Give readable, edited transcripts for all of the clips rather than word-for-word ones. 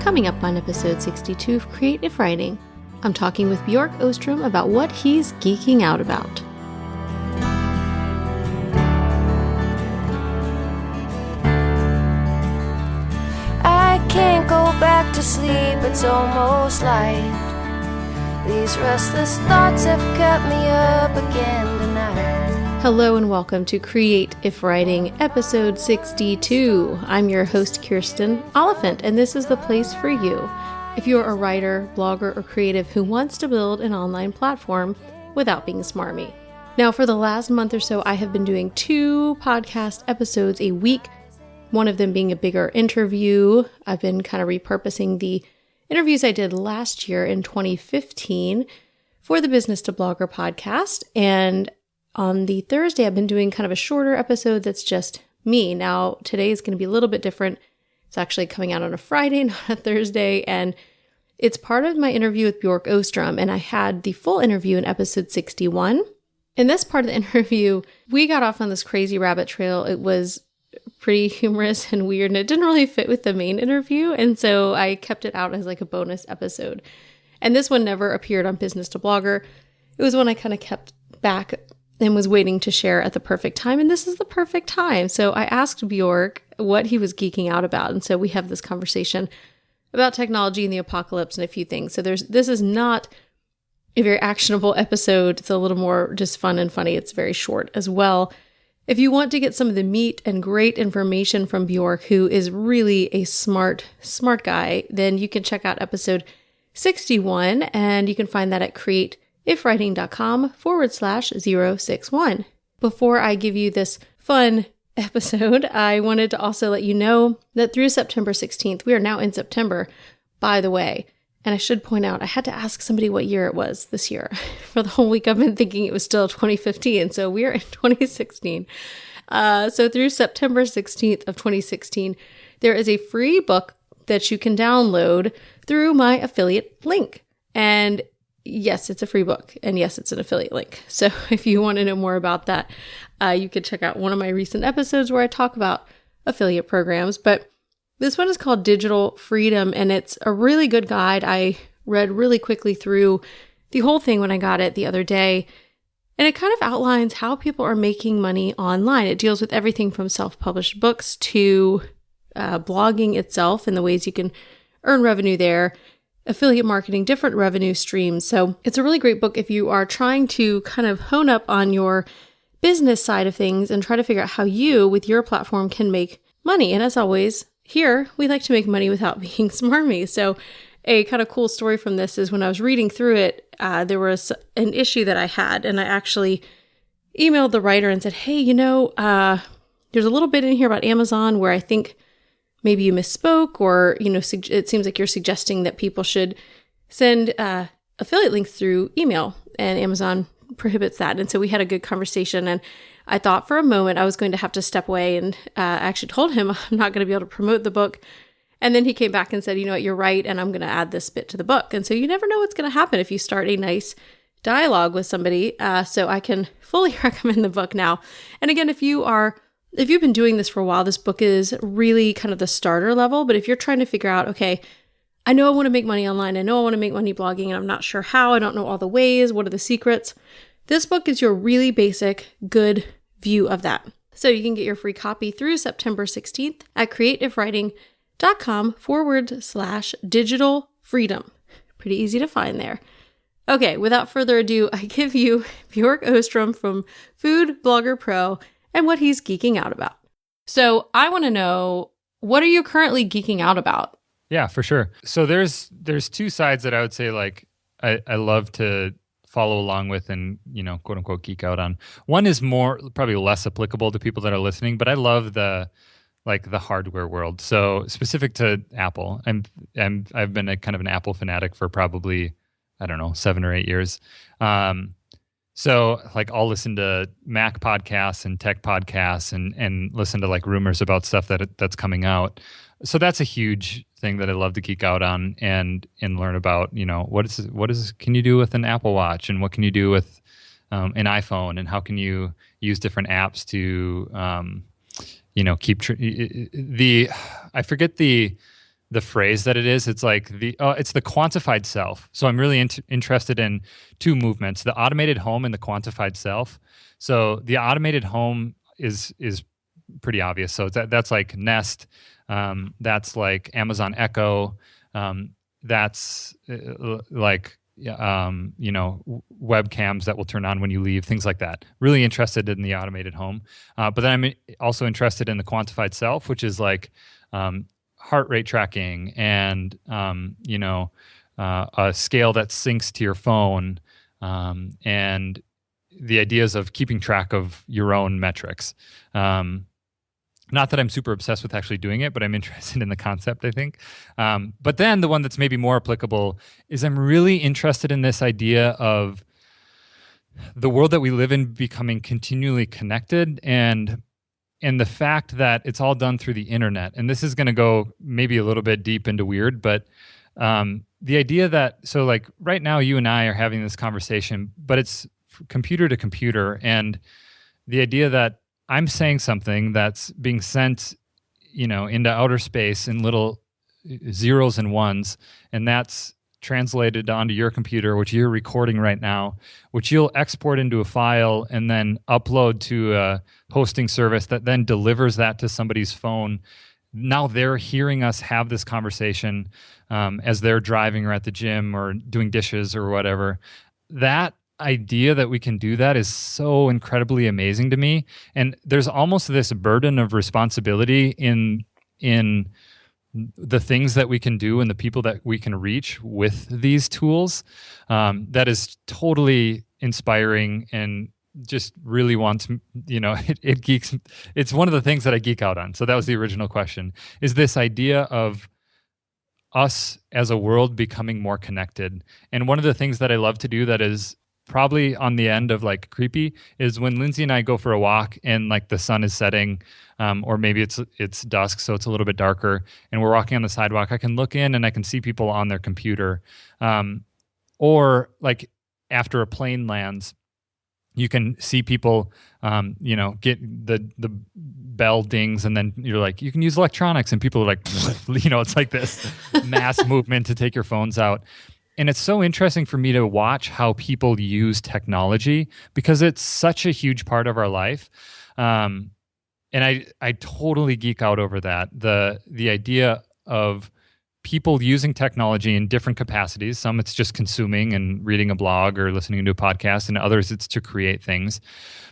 Coming up on episode 62 of Creative Writing, I'm talking with Bjork Ostrom about what he's geeking out about. I can't go back to sleep, it's almost light. These restless thoughts have kept me up again tonight. Hello and welcome to Creative Writing, episode 62. I'm your host, Kirsten Oliphant, and this is the place for you if you're a writer, blogger, or creative who wants to build an online platform without being smarmy. Now, for the last month or so, I have been doing 2 podcast episodes a week, one of them being a bigger interview. I've been kind of repurposing the interviews I did last year in 2015 for the Business to Blogger podcast, and on the Thursday, I've been doing kind of a shorter episode that's just me. Now, today is going to be a little bit different. It's actually coming out on a Friday, not a Thursday, and it's part of my interview with Bjork Ostrom, and I had the full interview in episode 61. In this part of the interview, we got off on this crazy rabbit trail. It was pretty humorous and weird, and it didn't really fit with the main interview, and so I kept it out as like a bonus episode. And this one never appeared on Business to Blogger. It was one I kind of kept back and was waiting to share at the perfect time, and this is the perfect time. So I asked Bjork what he was geeking out about, and so we have this conversation about technology and the apocalypse and a few things. So this is not a very actionable episode. It's a little more just fun and funny. It's very short as well. If you want to get some of the meat and great information from Bjork, who is really a smart guy, then you can check out episode 61, and you can find that at creativewriting.com/061. Before I give you this fun episode, I wanted to also let you know that through September 16th, we are now in September, by the way. And I should point out, I had to ask somebody what year it was this year. For the whole week, I've been thinking it was still 2015. So we are in 2016. So through September 16th of 2016, there is a free book that you can download through my affiliate link. And yes, it's a free book. And yes, it's an affiliate link. So if you want to know more about that, you could check out one of my recent episodes where I talk about affiliate programs. But this one is called Digital Freedom, and it's a really good guide. I read really quickly through the whole thing when I got it the other day, and it kind of outlines how people are making money online. It deals with everything from self-published books to blogging itself and the ways you can earn revenue there, affiliate marketing, different revenue streams. So it's a really great book if you are trying to kind of hone up on your business side of things and try to figure out how you, with your platform, can make money. And as always, here, we like to make money without being smarmy. So a kind of cool story from this is when I was reading through it, there was an issue that I had, and I actually emailed the writer and said, hey, there's a little bit in here about Amazon where I think maybe you misspoke, or, it seems like you're suggesting that people should send affiliate links through email, and Amazon prohibits that. And so we had a good conversation, and I thought for a moment I was going to have to step away, and I actually told him I'm not going to be able to promote the book. And then he came back and said, you know what, you're right, and I'm going to add this bit to the book. And so you never know what's going to happen if you start a nice dialogue with somebody. So I can fully recommend the book now. And again, if you've been doing this for a while, this book is really kind of the starter level. But if you're trying to figure out, okay, I know I want to make money online, I know I want to make money blogging, and I'm not sure how, I don't know all the ways, what are the secrets? This book is your really basic, good view of that. So you can get your free copy through September 16th at creativewriting.com/digital freedom. Pretty easy to find there. Okay, without further ado, I give you Bjork Ostrom from Food Blogger Pro and what he's geeking out about. So I want to know, what are you currently geeking out about? Yeah, for sure. So there's 2 sides that I would say, like, I love to follow along with and, quote unquote, geek out on. One is probably less applicable to people that are listening, but I love the hardware world. So specific to Apple, I've been a kind of an Apple fanatic for probably, 7 or 8 years. So like I'll listen to Mac podcasts and tech podcasts and listen to like rumors about stuff that's coming out. So that's a huge thing that I love to geek out on and learn about, what can you do with an Apple Watch, and what can you do with an iPhone, and how can you use different apps to, keep I forget the the phrase that it is. It's like it's the quantified self. So I'm really interested in two movements: the automated home and the quantified self. So the automated home is pretty obvious. So that's like Nest. That's like Amazon Echo. That's like webcams that will turn on when you leave, things like that. Really interested in the automated home. But then I'm also interested in the quantified self, which is like heart rate tracking and, a scale that syncs to your phone, and the ideas of keeping track of your own metrics. Not that I'm super obsessed with actually doing it, but I'm interested in the concept, I think. But then the one that's maybe more applicable is I'm really interested in this idea of the world that we live in becoming continually connected, and the fact that it's all done through the internet. And this is going to go maybe a little bit deep into weird, but the idea that, so like right now you and I are having this conversation, but it's computer to computer, and the idea that I'm saying something that's being sent, into outer space in little zeros and ones, and that's translated onto your computer, which you're recording right now, which you'll export into a file and then upload to a hosting service that then delivers that to somebody's phone. Now they're hearing us have this conversation as they're driving or at the gym or doing dishes or whatever. That idea that we can do that is so incredibly amazing to me, and there's almost this burden of responsibility in the things that we can do and the people that we can reach with these tools, that is totally inspiring, and just really wants, it geeks. It's one of the things that I geek out on. So that was the original question, is this idea of us as a world becoming more connected. And one of the things that I love to do that is probably on the end of like creepy is when Lindsay and I go for a walk and like the sun is setting, or maybe it's dusk, so it's a little bit darker, and we're walking on the sidewalk. I can look in and I can see people on their computer, or like after a plane lands, you can see people, get the bell dings, and then you're like, you can use electronics, and people are like, it's like this mass movement to take your phones out. And it's so interesting for me to watch how people use technology, because it's such a huge part of our life. And I totally geek out over that. The idea of people using technology in different capacities. Some it's just consuming and reading a blog or listening to a podcast, and others it's to create things.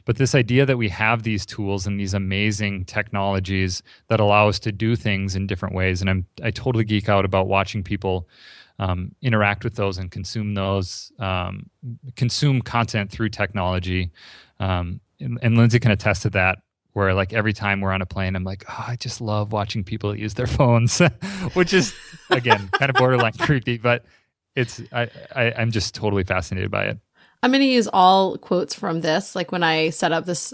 But this idea that we have these tools and these amazing technologies that allow us to do things in different ways. And I totally geek out about watching people interact with those and consume those, consume content through technology. And Lindsay can attest to that, where like every time we're on a plane, I'm like, I just love watching people use their phones, which is, again, kind of borderline creepy, but I'm just totally fascinated by it. I'm going to use all quotes from this, like when I set up this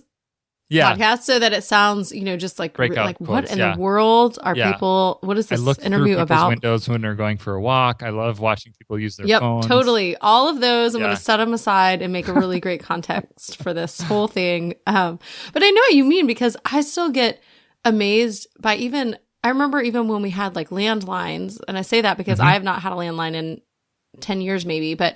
podcast, so that it sounds, just like quotes, what in the world are people? What is this interview about? Windows when they're going for a walk. I love watching people use their phones. Totally. All of those, I'm going to set them aside and make a really great context for this whole thing. But I know what you mean, because I still get amazed by I remember even when we had like landlines, and I say that because I have not had a landline in 10 years maybe, but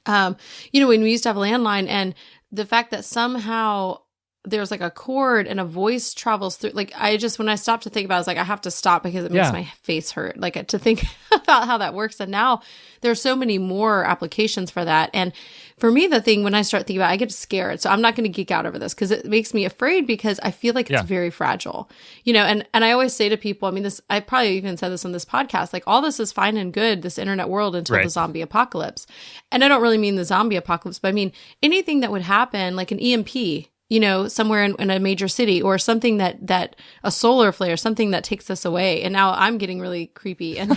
when we used to have a landline, and the fact that somehow there's like a cord and a voice travels through, like when I stopped to think about it, I was like, I have to stop because it makes my face hurt, like to think about how that works. And now there's so many more applications for that. And for me, the thing, when I start thinking about it, I get scared. So I'm not going to geek out over this because it makes me afraid, because I feel like it's very fragile, and I always say to people, I probably even said this on this podcast, like all this is fine and good, this internet world, until the zombie apocalypse. And I don't really mean the zombie apocalypse, but I mean anything that would happen, like an EMP, somewhere in a major city, or something that a solar flare, something that takes us away. And now I'm getting really creepy and,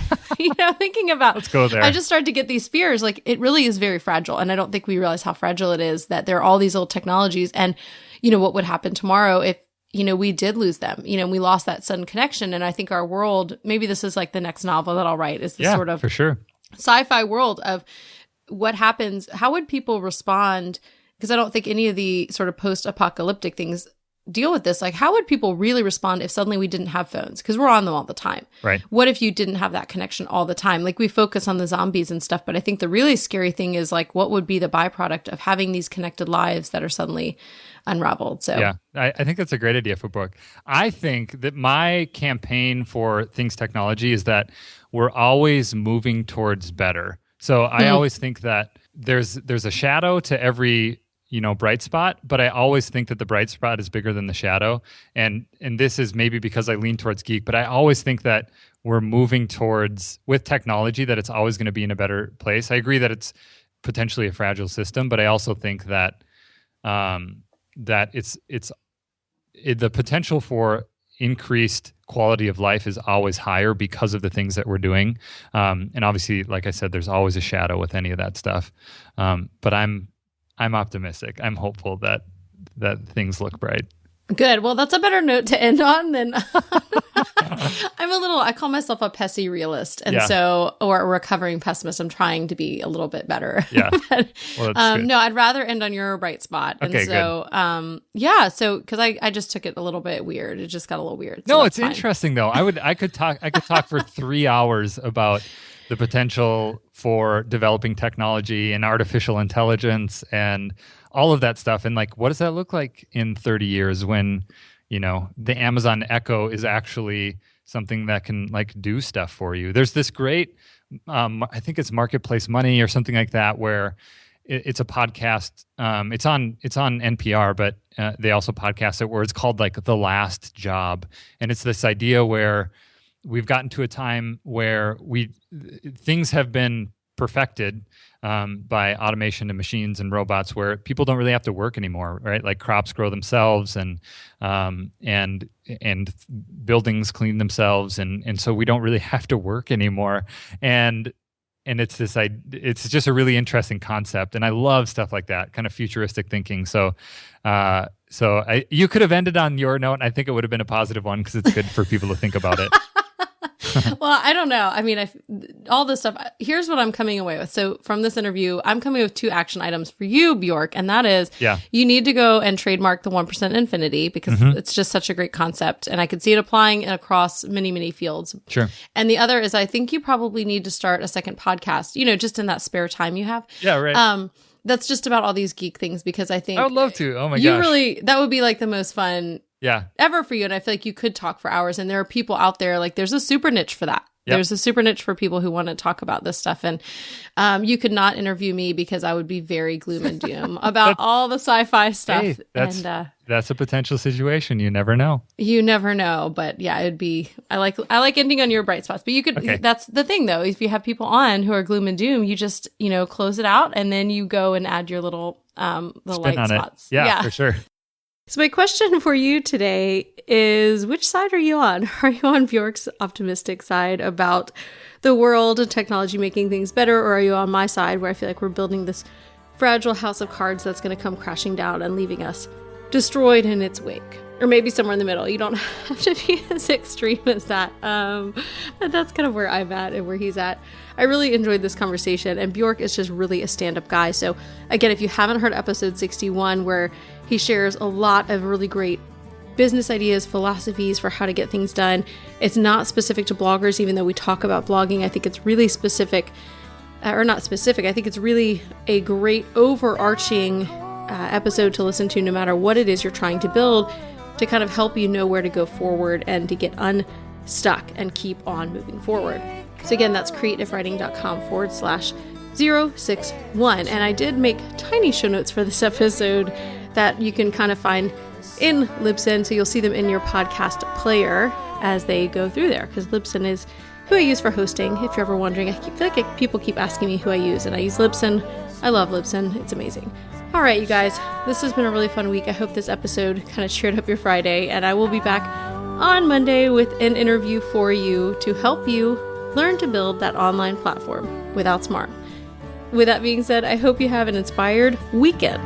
thinking about, let's go there. I just started to get these fears. Like it really is very fragile. And I don't think we realize how fragile it is, that there are all these old technologies, and, what would happen tomorrow if, we did lose them, we lost that sudden connection. And I think our world, maybe this is like the next novel that I'll write, is this sort of for sure sci-fi world of what happens, how would people respond? Because I don't think any of the sort of post-apocalyptic things deal with this. Like, how would people really respond if suddenly we didn't have phones? Because we're on them all the time. Right. What if you didn't have that connection all the time? Like, we focus on the zombies and stuff, but I think the really scary thing is like, what would be the byproduct of having these connected lives that are suddenly unraveled? So yeah, I think that's a great idea for a book. I think that my campaign for Things Technology is that we're always moving towards better. So I always think that there's a shadow to every bright spot, but I always think that the bright spot is bigger than the shadow. And this is maybe because I lean towards geek, but I always think that we're moving towards, with technology, that it's always going to be in a better place. I agree that it's potentially a fragile system, but I also think that that it's the potential for increased quality of life is always higher because of the things that we're doing. And obviously, like I said, there's always a shadow with any of that stuff. But I'm optimistic. I'm hopeful that things look bright. Good. Well, that's a better note to end on than I call myself a pessi-realist. And or a recovering pessimist. I'm trying to be a little bit better. Yeah. But, well, that's good. No, I'd rather end on your bright spot. Okay, and so, good. So, cause I just took it a little bit weird. It just got a little weird. No, so it's interesting though. I could talk for 3 hours about the potential for developing technology and artificial intelligence and all of that stuff. And like, what does that look like in 30 years when, the Amazon Echo is actually something that can like do stuff for you? There's this great, I think it's Marketplace Money or something like that, where it's a podcast. It's on NPR, but they also podcast it, where it's called like The Last Job. And it's this idea where we've gotten to a time where things have been perfected by automation and machines and robots, where people don't really have to work anymore, right? Like crops grow themselves and buildings clean themselves, and so we don't really have to work anymore. And it's just a really interesting concept, and I love stuff like that, kind of futuristic thinking. So you could have ended on your note, and I think it would have been a positive one because it's good for people to think about it. Well, I don't know. I mean, all this stuff, here's what I'm coming away with. So from this interview, I'm coming with 2 action items for you, Bjork, and that is you need to go and trademark the 1% infinity, because it's just such a great concept. And I could see it applying across many, many fields. Sure. And the other is, I think you probably need to start a second podcast, just in that spare time you have. Yeah, right. That's just about all these geek things, because I think I would love to. Oh my gosh. That would be like the most fun ever for you. And I feel like you could talk for hours, and there are people out there, like there's a super niche for that. Yep. There's a super niche for people who want to talk about this stuff. And you could not interview me, because I would be very gloom and doom about all the sci-fi stuff. Hey, that's a potential situation. You never know. You never know. But yeah, it'd be, I like ending on your bright spots, but you could, that's the thing though. If you have people on who are gloom and doom, you just, close it out, and then you go and add your little, the light spots. Yeah, for sure. So my question for you today is, which side are you on? Are you on Bjork's optimistic side about the world and technology making things better? Or are you on my side, where I feel like we're building this fragile house of cards that's going to come crashing down and leaving us destroyed in its wake? Or maybe somewhere in the middle. You don't have to be as extreme as that. But that's kind of where I'm at and where he's at. I really enjoyed this conversation, and Bjork is just really a stand-up guy. So again, if you haven't heard episode 61, where he shares a lot of really great business ideas, philosophies for how to get things done. It's not specific to bloggers, even though we talk about blogging. I think it's really specific, or not specific. I think it's really a great overarching episode to listen to, no matter what it is you're trying to build, to kind of help you know where to go forward and to get unstuck and keep on moving forward. So again, that's creativewriting.com/061. And I did make tiny show notes for this episode that you can kind of find in Libsyn, so you'll see them in your podcast player as they go through there, because Libsyn is who I use for hosting. If you're ever wondering, I feel like people keep asking me who I use, and I use Libsyn. I love Libsyn. It's amazing. All right, you guys, this has been a really fun week. I hope this episode kind of cheered up your Friday, and I will be back on Monday with an interview for you to help you learn to build that online platform with Outsmart. With that being said, I hope you have an inspired weekend.